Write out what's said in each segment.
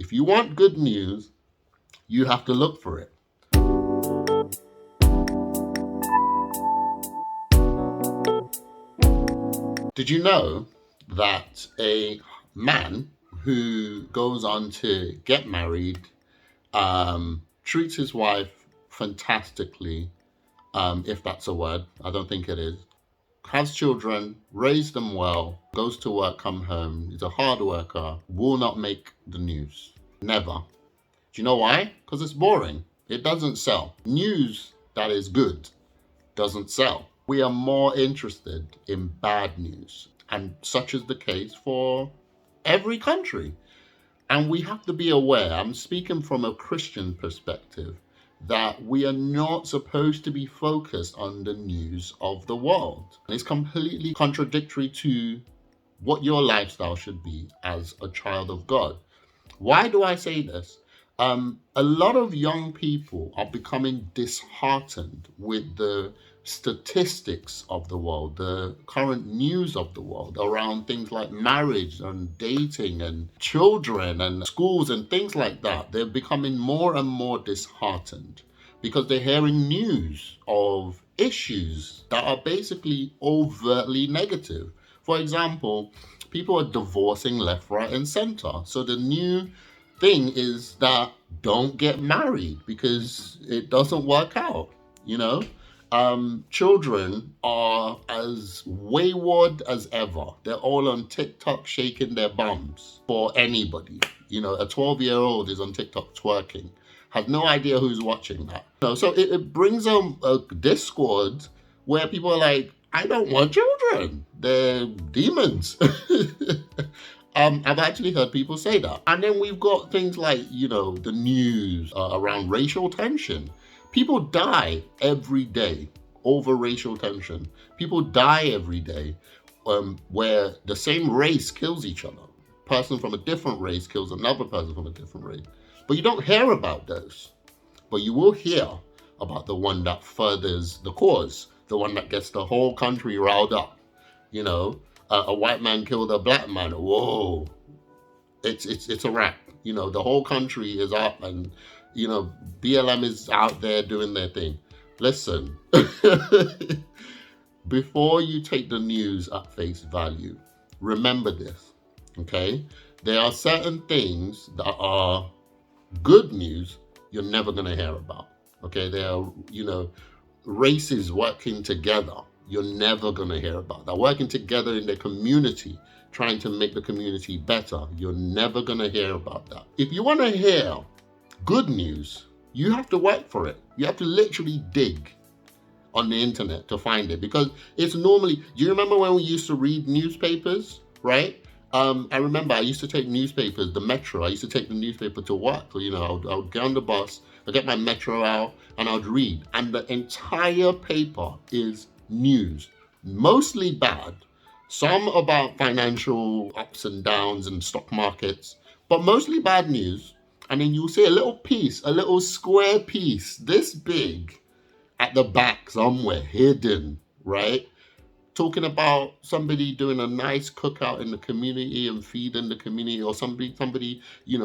If you want good news, you have to look for it. Did you know that a man who goes on to get married treats his wife fantastically, if that's a word? I don't think it is. Has children, raised them well, goes to work, come home, is a hard worker, will not make the news. Never. Do you know why? Because it's boring. It doesn't sell. News that is good doesn't sell. We are more interested in bad news, and such is the case for every country. And we have to be aware, I'm speaking from a Christian perspective, that we are not supposed to be focused on the news of the world. And it's completely contradictory to what your lifestyle should be as a child of God. Why do I say this? A lot of young people are becoming disheartened with the statistics of the world, the current news of the world around things like marriage and dating and children and schools and things like that. They're becoming more and more disheartened because they're hearing news of issues that are basically overtly negative. For example, people are divorcing left, right, and center. So the new thing is that don't get married because it doesn't work out, you know? Children are as wayward as ever. They're all on TikTok shaking their bums for anybody. You know, a 12-year-old is on TikTok twerking, has no idea who's watching that. So it brings a discord where people are like, I don't want children. They're demons. I've actually heard people say that. And then we've got things like, the news around racial tension. People die every day over racial tension. People die every day where the same race kills each other. A person from a different race kills another person from a different race. But you don't hear about those. But you will hear about the one that furthers the cause, the one that gets the whole country riled up. A white man killed a black man. Whoa, it's a wrap. The whole country is up, and BLM is out there doing their thing. Listen, before you take the news at face value, remember this, okay? There are certain things that are good news you're never going to hear about, okay? There are, races working together you're never going to hear about. They're working together in their community, trying to make the community better. You're never going to hear about that. If you want to hear good news, you have to work for it. You have to literally dig on the internet to find it, because it's normally, do you remember when we used to read newspapers, right? I remember I used to take newspapers, the Metro. I used to take the newspaper to work. So, I would get on the bus, I'd get my Metro out, and I'd read. And the entire paper is news, mostly bad, some about financial ups and downs and stock markets, but mostly bad news. And then you'll see a little piece, a little square piece this big at the back somewhere, hidden, right? Talking about somebody doing a nice cookout in the community and feeding the community, or somebody,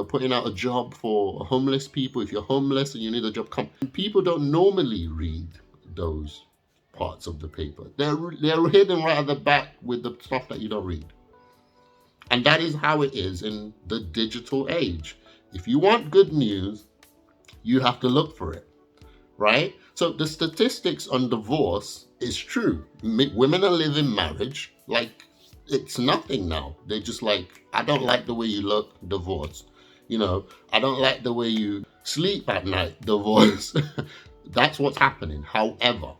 putting out a job for homeless people. If you're homeless and you need a job, come. People don't normally read those parts of the paper. They're hidden right at the back with the stuff that you don't read. And that is how it is in the digital age. If you want good news, you have to look for it, right? So the statistics on divorce is true. Women are living marriage like it's nothing now. They're just like, I don't like the way you look, divorce. I don't like the way you sleep at night, divorce. That's what's happening. However,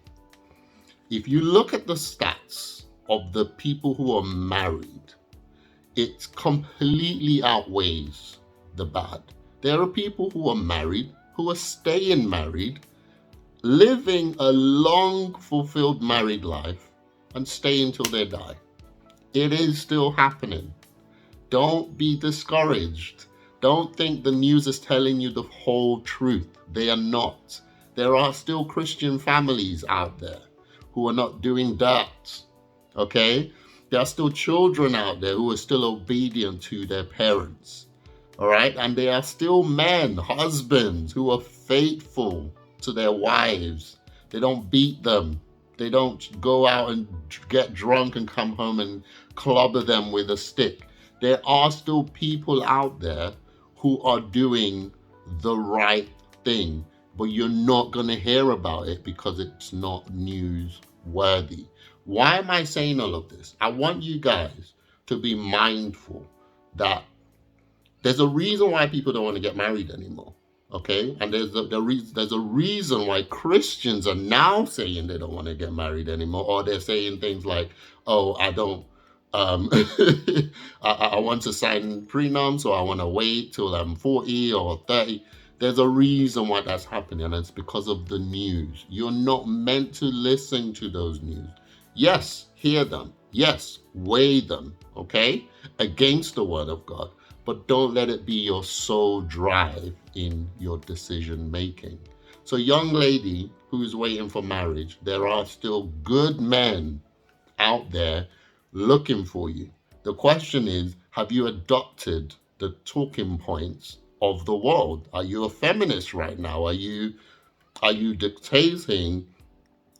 if you look at the stats of the people who are married, it completely outweighs the bad. There are people who are married, who are staying married, living a long, fulfilled married life, and stay until they die. It is still happening. Don't be discouraged. Don't think the news is telling you the whole truth. They are not. There are still Christian families out there who are not doing that, okay? There are still children out there who are still obedient to their parents. All right. And they are still men, husbands who are faithful to their wives. They don't beat them. They don't go out and get drunk and come home and clobber them with a stick. There are still people out there who are doing the right thing, but you're not going to hear about it because it's not newsworthy. Why am I saying all of this? I want you guys to be mindful that there's a reason why people don't want to get married anymore. Okay, and there's a reason why Christians are now saying they don't want to get married anymore, or they're saying things like, "Oh, I don't, I want to sign prenups, or I want to wait till I'm 40 or 30." There's a reason why that's happening, and it's because of the news. You're not meant to listen to those news. Yes, hear them. Yes, weigh them. Okay, against the word of God. But don't let it be your sole drive in your decision making. So, young lady who's waiting for marriage, there are still good men out there looking for you. The question is, have you adopted the talking points of the world? Are you a feminist right now? Are you dictating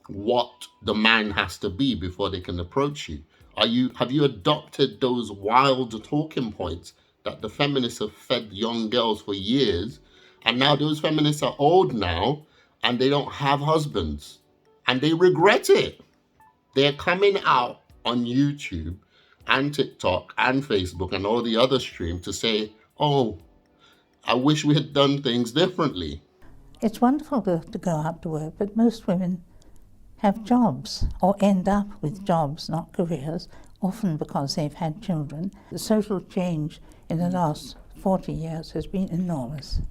what the man has to be before they can approach you? Have you adopted those wild talking points that the feminists have fed young girls for years, and now those feminists are old now and they don't have husbands and they regret it? They're coming out on YouTube and TikTok and Facebook and all the other streams to say, "Oh, I wish we had done things differently." It's wonderful to go out to work, but most women have jobs or end up with jobs, not careers, often because they've had children. The social change in the last 40 years has been enormous,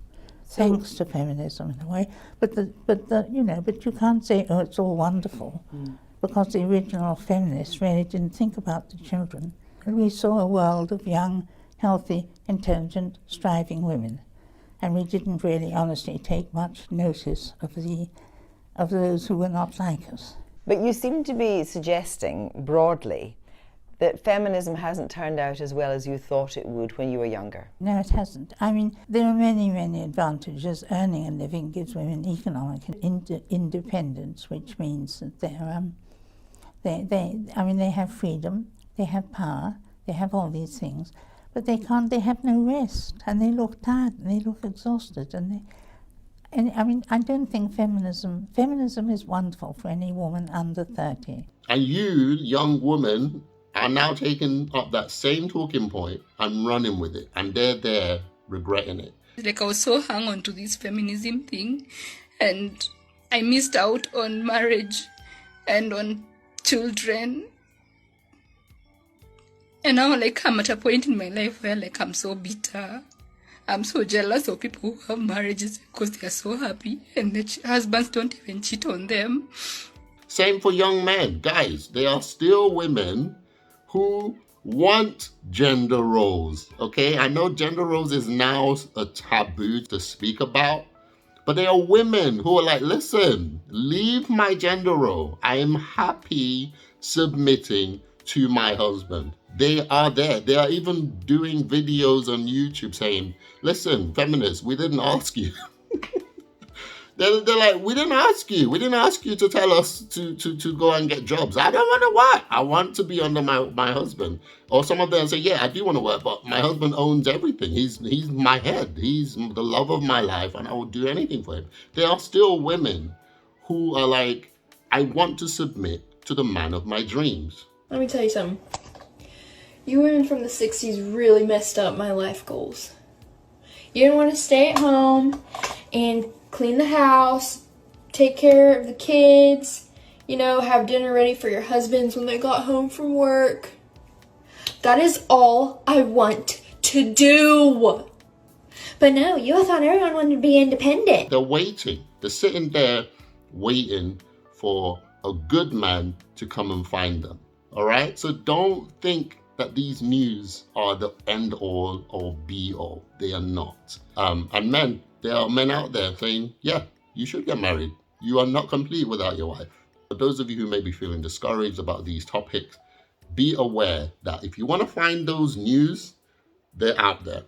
thanks to feminism in a way. But you can't say, "Oh, it's all wonderful," because the original feminists really didn't think about the children. And we saw a world of young, healthy, intelligent, striving women, and we didn't really honestly take much notice of those who were not like us. But you seem to be suggesting broadly that feminism hasn't turned out as well as you thought it would when you were younger. No, it hasn't. I mean, there are many, many advantages. Earning a living gives women economic independence, which means that they have freedom, they have power, they have all these things, but they have no rest, and they look tired, and they look exhausted, I don't think feminism is wonderful for any woman under 30. And you, young woman, are now taking up that same talking point and running with it, and they're there regretting it. Like, I was so hung on to this feminism thing, and I missed out on marriage and on children. And now, like, I'm at a point in my life where, like, I'm so bitter. I'm so jealous of people who have marriages because they are so happy and their husbands don't even cheat on them. Same for young men. Guys, there are still women who want gender roles, okay? I know gender roles is now a taboo to speak about, but there are women who are like, "Listen, leave my gender role. I am happy submitting to my husband." They are there. They are even doing videos on YouTube saying, "Listen, feminists, we didn't ask you." They're like, "We didn't ask you. We didn't ask you to tell us to go and get jobs. I don't want to work. I want to be under my husband." Or some of them say, "Yeah, I do want to work, but my husband owns everything. He's my head. He's the love of my life, and I will do anything for him." There are still women who are like, "I want to submit to the man of my dreams." Let me tell you something. You women from the 60s really messed up my life goals. You didn't want to stay at home and clean the house, take care of the kids, have dinner ready for your husbands when they got home from work. That is all I want to do. But no, you thought everyone wanted to be independent. They're waiting. They're sitting there waiting for a good man to come and find them. All right? So don't think that these news are the end all or be all. They are not. And men, there are men out there saying, "Yeah, you should get married. You are not complete without your wife." For those of you who may be feeling discouraged about these topics, be aware that if you want to find those news, they're out there.